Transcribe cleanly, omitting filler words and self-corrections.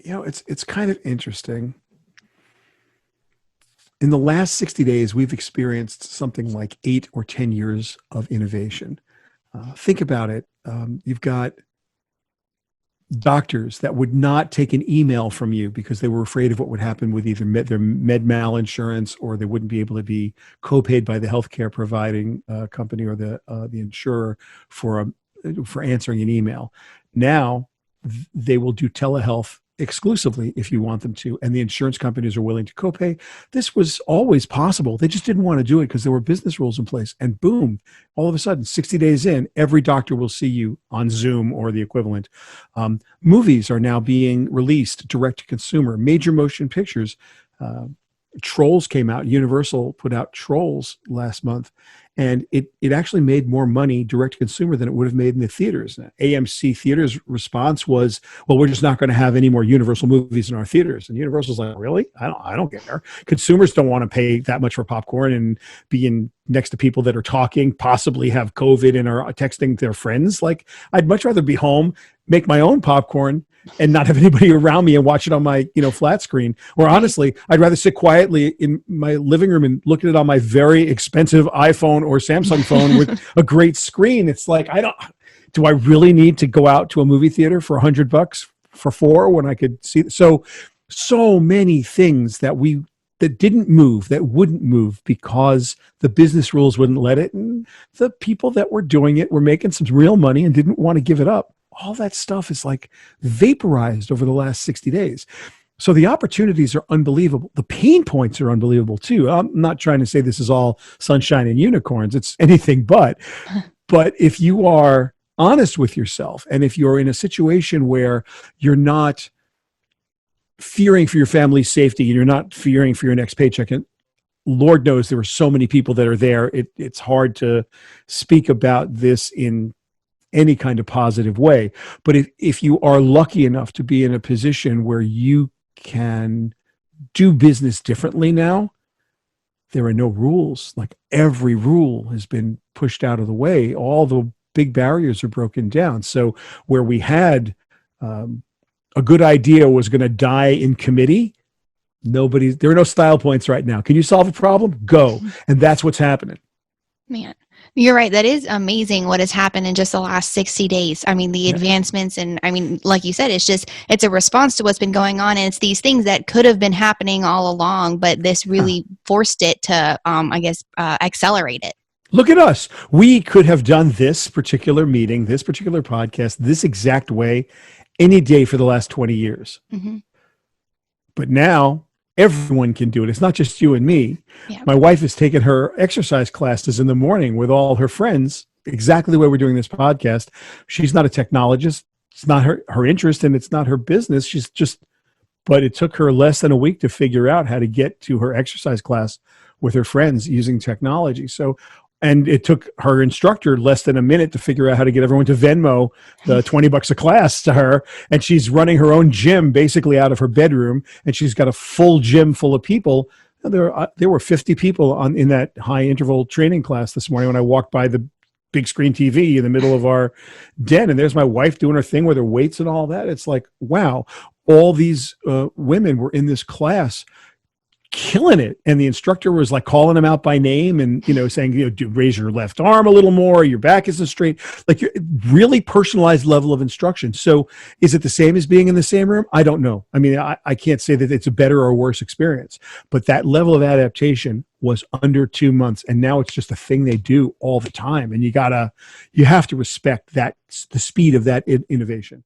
It's kind of interesting. In the last 60 days, we've experienced something like 8 or 10 years of innovation. Think about it. You've got doctors that would not take an email from you because they were afraid of what would happen with either their med mal insurance, or they wouldn't be able to be co-paid by the healthcare providing company or the insurer for answering an email. Now they will do telehealth exclusively if you want them to, and the insurance companies are willing to copay. This was always possible. They just didn't want to do it because there were business rules in place. And boom, all of a sudden, 60 days in, every doctor will see you on Zoom or the equivalent. Movies are now being released direct to consumer. Major motion pictures. Trolls came out. Universal put out Trolls last month, and it actually made more money direct to consumer than it would have made in the theaters. AMC Theaters' response was, "Well, we're just not going to have any more Universal movies in our theaters." And Universal's like, "Really? I don't care. Consumers don't want to pay that much for popcorn and be next to people that are talking, possibly have COVID and are texting their friends. Like, I'd much rather be home, make my own popcorn, and not have anybody around me and watch it on my, flat screen. Or honestly, I'd rather sit quietly in my living room and look at it on my very expensive iPhone or Samsung phone with a great screen." It's like, do I really need to go out to a movie theater for $100 for four when I could see? So many things that didn't move, that wouldn't move because the business rules wouldn't let it. And the people that were doing it were making some real money and didn't want to give it up. All that stuff is like vaporized over the last 60 days. So the opportunities are unbelievable. The pain points are unbelievable too. I'm not trying to say this is all sunshine and unicorns. It's anything but. But if you are honest with yourself, and if you're in a situation where you're not fearing for your family's safety and you're not fearing for your next paycheck, and Lord knows there are so many people that are there, it's hard to speak about this in any kind of positive way. But if you are lucky enough to be in a position where you can do business differently now, there are no rules. Like, every rule has been pushed out of the way. All the big barriers are broken down. So where we had a good idea was going to die in committee, there are no style points right now. Can you solve a problem? Go. And that's what's happening. Man, you're right. That is amazing what has happened in just the last 60 days. I mean, the advancements, and I mean, like you said, it's a response to what's been going on. And it's these things that could have been happening all along, but this really forced it to, accelerate it. Look at us. We could have done this particular meeting, this particular podcast, this exact way any day for the last 20 years. Mm-hmm. But now everyone can do it. It's not just you and me. Yeah. My wife has taken her exercise classes in the morning with all her friends, exactly the way we're doing this podcast. She's not a technologist. It's not her interest, and it's not her business. But it took her less than a week to figure out how to get to her exercise class with her friends using technology. And it took her instructor less than a minute to figure out how to get everyone to Venmo the $20 a class to her. And she's running her own gym basically out of her bedroom. And she's got a full gym full of people. There were 50 people in that high interval training class this morning when I walked by the big screen TV in the middle of our den. And there's my wife doing her thing with her weights and all that. It's like, wow, all these women were in this class killing it. And the instructor was like calling them out by name and, saying, raise your left arm a little more. Your back isn't straight. Like, really personalized level of instruction. So is it the same as being in the same room? I don't know. I mean, I can't say that it's a better or worse experience, but that level of adaptation was under 2 months. And now it's just a thing they do all the time. And you have to respect the speed of that innovation.